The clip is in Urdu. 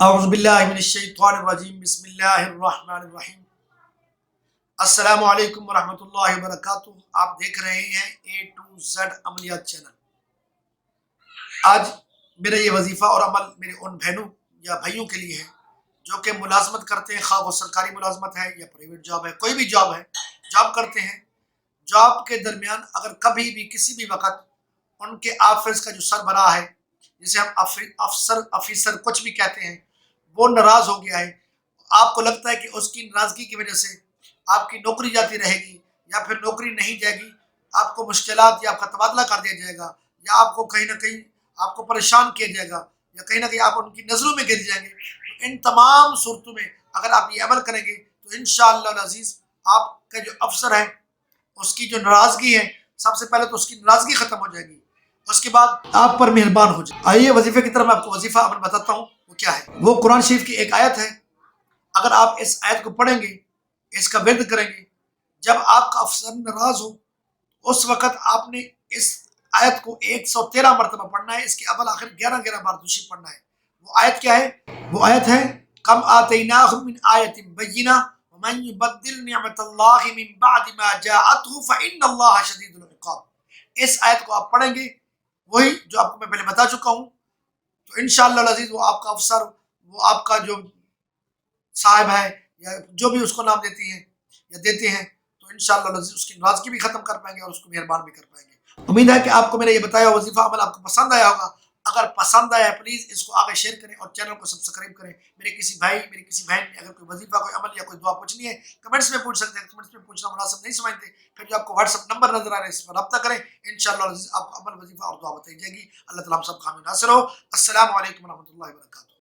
اعوذ باللہ من الشیطان الرجیم بسم اللہ الرحمن الرحیم۔ السلام علیکم ورحمۃ اللہ وبرکاتہ۔ آپ دیکھ رہے ہیں اے ٹو زیڈ عملیات چینل۔ آج میرا یہ وظیفہ اور عمل میرے ان بہنوں یا بھائیوں کے لیے ہے جو کہ ملازمت کرتے ہیں، خواہ وہ سرکاری ملازمت ہے یا پرائیویٹ جاب ہے، کوئی بھی جاب ہے، جاب کرتے ہیں۔ جاب کے درمیان اگر کبھی بھی کسی بھی وقت ان کے آفس کا جو سربراہ ہے، جسے ہم افیسر کچھ بھی کہتے ہیں، وہ ناراض ہو گیا ہے، آپ کو لگتا ہے کہ اس کی ناراضگی کی وجہ سے آپ کی نوکری جاتی رہے گی یا پھر نوکری نہیں جائے گی، آپ کو مشکلات یا آپ کا تبادلہ کر دیا جائے گا یا آپ کو کہیں نہ کہیں آپ کو پریشان کیا جائے گا یا کہیں نہ کہیں آپ ان کی نظروں میں گر جائیں گے، تو ان تمام صورتوں میں اگر آپ یہ عمل کریں گے تو انشاءاللہ العزیز آپ کا جو افسر ہے اس کی جو ناراضگی ہے، سب سے پہلے تو اس کی ناراضگی ختم ہو جائے گی، اس کے بعد آپ پر مہربان ہو جائے۔ آئیے وظیفے کی طرف میں آپ کو وظیفہ عمل بتاتا ہوں وہ کیا ہے۔ وہ قرآن شریف کی ایک آیت ہے، اگر آپ اس آیت کو پڑھیں گے، اس کا ورد کریں گے، جب آپ کا افسر ناراض ہو اس وقت آپ نے اس آیت کو 113 مرتبہ پڑھنا ہے، اس کے اول آخر 11 بار دوسری پڑھنا ہے۔ وہ آیت کیا ہے؟ وہ آیت ہے کم آتیناہم من آیت بینہ ومن یبدل نعمت اللہ من بعد ما جاءتہ فإن اللہ شدید العقاب۔ اس آیت کو آپ پڑھیں گے، وہی جو آپ کو میں پہلے بتا چکا ہوں، تو انشاءاللہ العزیز وہ آپ کا افسر، وہ آپ کا جو صاحب ہے یا جو بھی اس کو نام دیتی ہیں یا دیتے ہیں، تو انشاءاللہ العزیز اس کی ناراضگی بھی ختم کر پائیں گے اور اس کو مہربان بھی کر پائیں گے۔ امید ہے کہ آپ کو میرا یہ بتایا وظیفہ عمل آپ کو پسند آیا ہوگا۔ اگر پسند آیا ہے پلیز اس کو آگے شیئر کریں اور چینل کو سبسکرائب کریں۔ میرے کسی بھائی، میری کسی بہن نے اگر کوئی وظیفہ، کوئی عمل یا کوئی دعا پوچھنی ہے، کمنٹس میں پوچھ سکتے ہیں۔ کمنٹس میں پوچھنا مناسب نہیں سمجھتے پھر جو آپ کو واٹس ایپ نمبر نظر آ رہا ہے اس پر رابطہ کریں، انشاءاللہ العزیز آپ کو عمل، وظیفہ اور دعا بتائی جائے گی۔ اللہ تعالیٰ ہم سب کا حامی ناصر ہو۔ السلام علیکم ورحمۃ اللہ وبرکاتہ۔